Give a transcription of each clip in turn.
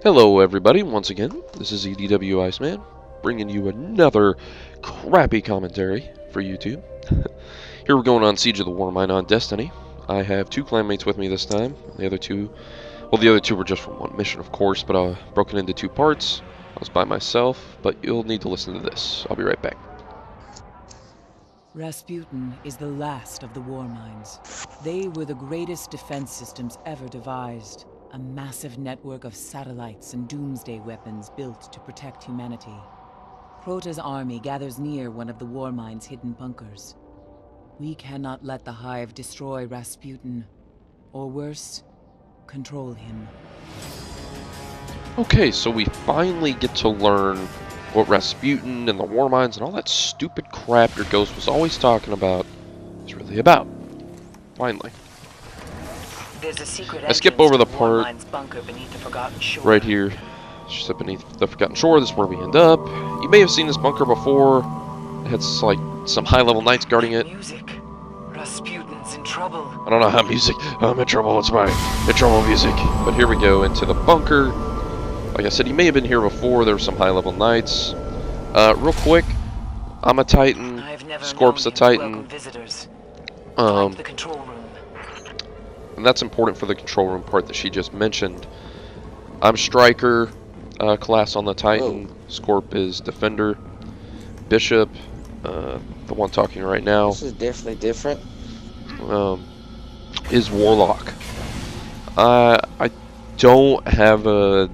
Hello everybody, once again, this is xICEMANx, bringing you another crappy commentary for YouTube. Here we're going on Siege of the Warmind on Destiny. I have two clanmates with me this time. The other two were just from one mission, of course, but broken into two parts. I was by myself, but you'll need to listen to this. I'll be right back. Rasputin is the last of the Warminds. They were the greatest defense systems ever devised. A massive network of satellites and doomsday weapons built to protect humanity. Crota's army gathers near one of the Warmind's hidden bunkers. We cannot let the Hive destroy Rasputin. Or worse, control him. Okay, so we finally get to learn what Rasputin and the Warminds and all that stupid crap your ghost was always talking about is really about. Finally. There's a secret I skip over the part bunker beneath the Forgotten Shore. right here, just beneath the Forgotten Shore. This is where we end up. You may have seen this bunker before. It has like some high-level knights guarding it. Music. Rasputin's in trouble. I don't know how music. I'm in trouble. It's my in trouble music. But here we go into the bunker. Like I said, you may have been here before. There were some high-level knights. Real quick, I'm a Titan. Scorp's a Titan. The control room. And that's important for the control room part that she just mentioned. I'm Striker, class on the Titan. Scorp is Defender. Bishop, the one talking right now. This is definitely different. Is Warlock. I don't have a...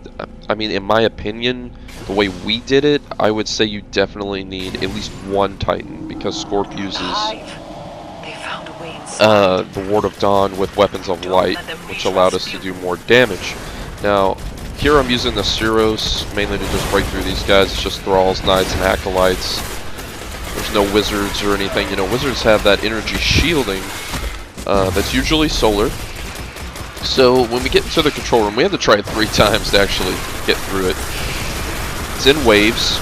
I mean, in my opinion, the way we did it, I would say you definitely need at least one Titan, because Scorp uses the Ward of Dawn with Weapons of Light, which allowed us to do more damage. Now, here I'm using the Ceros mainly to just break through these guys. It's just Thralls, Knights, and Acolytes. There's no Wizards or anything. You know, Wizards have that energy shielding that's usually solar. So when we get into the control room, we have to try it 3 times to actually get through it. It's in waves.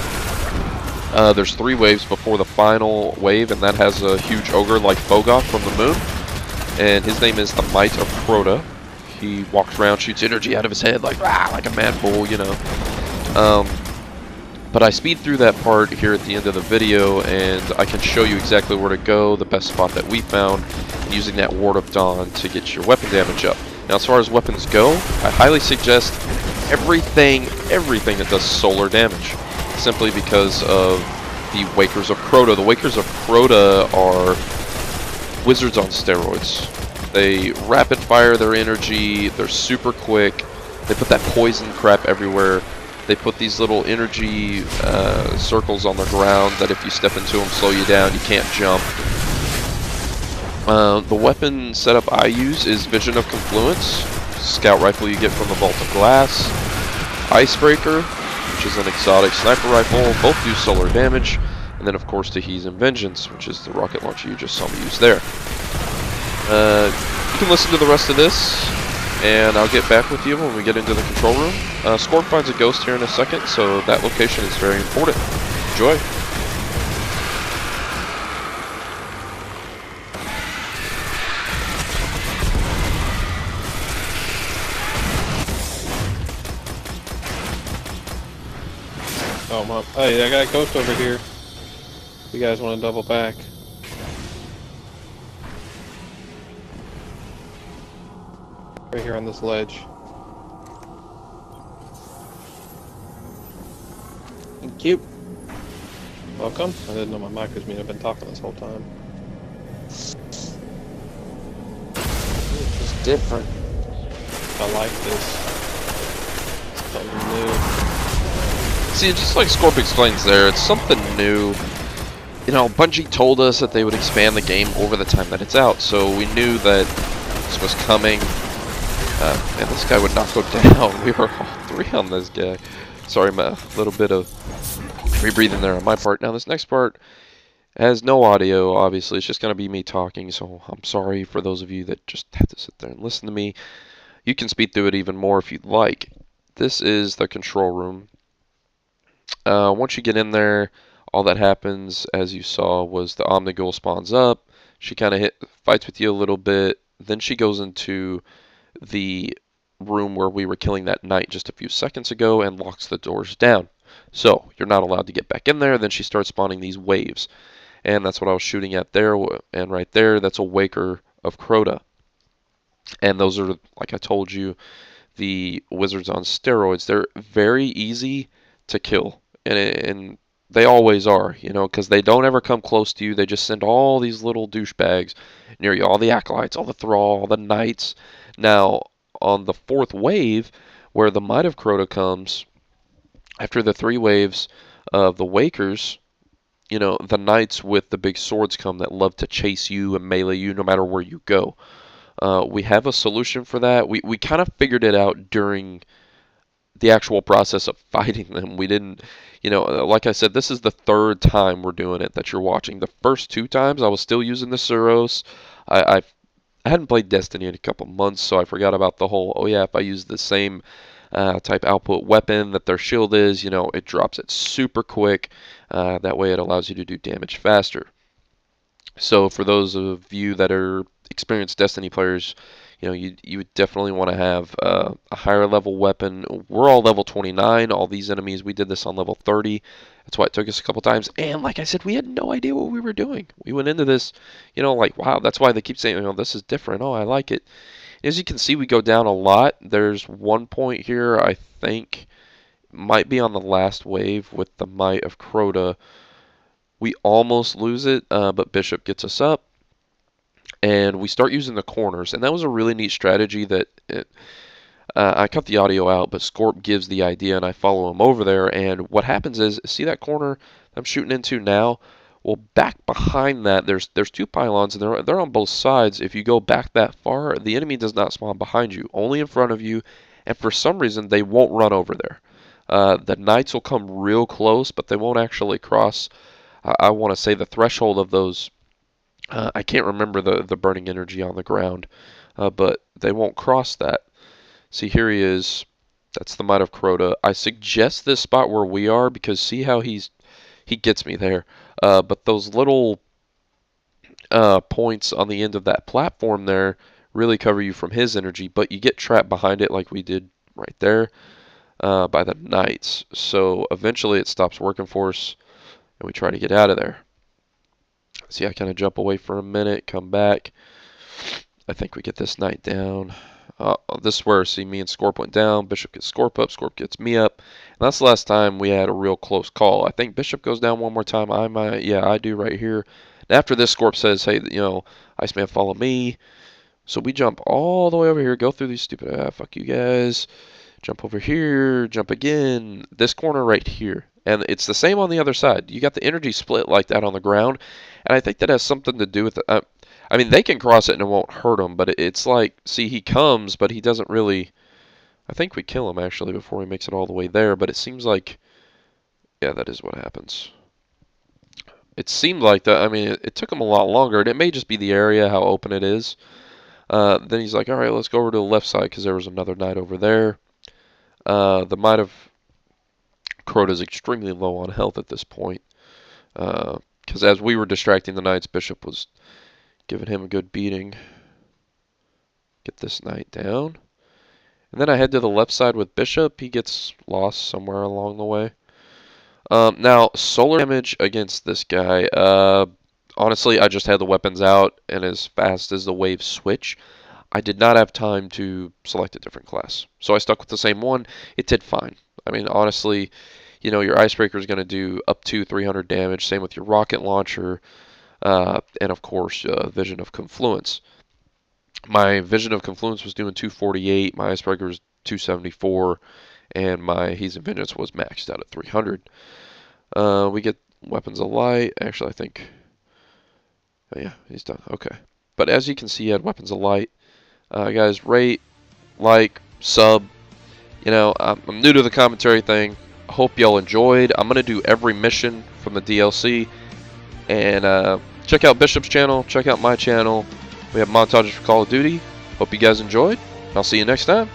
There's 3 waves before the final wave, and that has a huge ogre like Fogoth from the moon. And his name is the Might of Crota. He walks around, shoots energy out of his head like a mad bull, you know. But I speed through that part here at the end of the video, and I can show you exactly where to go, the best spot that we found, using that Ward of Dawn to get your weapon damage up. Now, as far as weapons go, I highly suggest everything that does solar damage, simply because of the Wakers of Crota. The Wakers of Crota are wizards on steroids. They rapid fire their energy, they're super quick, they put that poison crap everywhere. They put these little energy circles on the ground that if you step into them slow you down, you can't jump. The weapon setup I use is Vision of Confluence, scout rifle you get from the Vault of Glass, Icebreaker, which is an exotic sniper rifle, both do solar damage, and then of course Tahis and Vengeance, which is the rocket launcher you just saw me use there. You can listen to the rest of this, and I'll get back with you when we get into the control room. Scorp finds a ghost here in a second, so that location is very important. Enjoy! Oh, Mom. Hey, I got a ghost over here. You guys want to double back? Right here on this ledge. Thank you. Welcome. I didn't know my mic was muted. I've been talking this whole time. It's just different. I like this. It's something new. See, just like Scorp explains there, it's something new. You know, Bungie told us that they would expand the game over the time that it's out, so we knew that this was coming. And this guy would not go down. We were all 3 on this guy. Sorry, a little bit of free breathing there on my part. Now, this next part has no audio, obviously. It's just going to be me talking, so I'm sorry for those of you that just have to sit there and listen to me. You can speed through it even more if you'd like. This is the control room. Once you get in there, all that happens, as you saw, was the Omnigul spawns up. She kind of fights with you a little bit. Then she goes into the room where we were killing that knight just a few seconds ago and locks the doors down. So you're not allowed to get back in there. Then she starts spawning these waves. And that's what I was shooting at there. And right there, that's a Waker of Crota. And those are, like I told you, the wizards on steroids. They're very easy to kill. And they always are, you know, because they don't ever come close to you. They just send all these little douchebags near you. All the acolytes, all the thrall, all the knights. Now, on the 4th wave, where the Might of Crota comes, after the 3 waves of the Wakers, you know, the knights with the big swords come that love to chase you and melee you no matter where you go. We have a solution for that. We kind of figured it out during the actual process of fighting them. We didn't, you know, like I said, this is the 3rd time we're doing it that you're watching. The first 2 times I was still using the Suros. I hadn't played Destiny in a couple months, so I forgot about the whole, oh yeah, if I use the same type output weapon that their shield is, you know, it drops it super quick. That way it allows you to do damage faster. So for those of you that are experienced Destiny players, you know, you would definitely want to have a higher level weapon. We're all level 29. All these enemies, we did this on level 30. That's why it took us a couple times. And like I said, we had no idea what we were doing. We went into this, you know, like, wow, that's why they keep saying, you know, this is different. Oh, I like it. As you can see, we go down a lot. There's one point here, I think, might be on the last wave with the Might of Crota. We almost lose it, but Bishop gets us up. And we start using the corners. And that was a really neat strategy that I cut the audio out, but Scorp gives the idea, and I follow him over there. And what happens is, see that corner I'm shooting into now? Well, back behind that, there's 2 pylons, and they're on both sides. If you go back that far, the enemy does not spawn behind you, only in front of you. And for some reason, they won't run over there. The knights will come real close, but they won't actually cross, I want to say, the threshold of those. I can't remember the burning energy on the ground, but they won't cross that. See, here he is. That's the Might of Crota. I suggest this spot where we are because see how he gets me there. But those little points on the end of that platform there really cover you from his energy, but you get trapped behind it like we did right there by the knights. So eventually it stops working for us, and we try to get out of there. See, I kind of jump away for a minute, come back. I think we get this knight down. This is where, see, me and Scorp went down. Bishop gets Scorp up. Scorp gets me up. And that's the last time we had a real close call. I think Bishop goes down one more time. Yeah, I do right here. And after this, Scorp says, hey, you know, Iceman, follow me. So we jump all the way over here, go through these stupid, fuck you guys. Jump over here, jump again. This corner right here. And it's the same on the other side. You got the energy split like that on the ground. And I think that has something to do with it. I mean, they can cross it and it won't hurt them, but it's like, see, he comes, but he doesn't really. I think we kill him actually before he makes it all the way there, but it seems like, yeah, that is what happens. It seemed like that. I mean, it took him a lot longer, and it may just be the area, how open it is. Then he's like, all right, let's go over to the left side because there was another knight over there. The Might of Crota is extremely low on health at this point. Because as we were distracting the knights, Bishop was giving him a good beating. Get this knight down. And then I head to the left side with Bishop. He gets lost somewhere along the way. Now, solar damage against this guy. Honestly, I just had the weapons out, and as fast as the waves switch, I did not have time to select a different class. So I stuck with the same one. It did fine. I mean, honestly, you know, your Icebreaker is going to do up to 300 damage. Same with your rocket launcher. And of course, Vision of Confluence. My Vision of Confluence was doing 248. My Icebreaker was 274. And my He's in Vengeance was maxed out at 300. We get Weapons of Light. Actually, I think. Oh, yeah, he's done. Okay. But as you can see, he had Weapons of Light. Guys, rate, like, sub. You know, I'm new to the commentary thing. I hope y'all enjoyed. I'm going to do every mission from the DLC. And check out Bishop's channel. Check out my channel. We have montages for Call of Duty. Hope you guys enjoyed. I'll see you next time.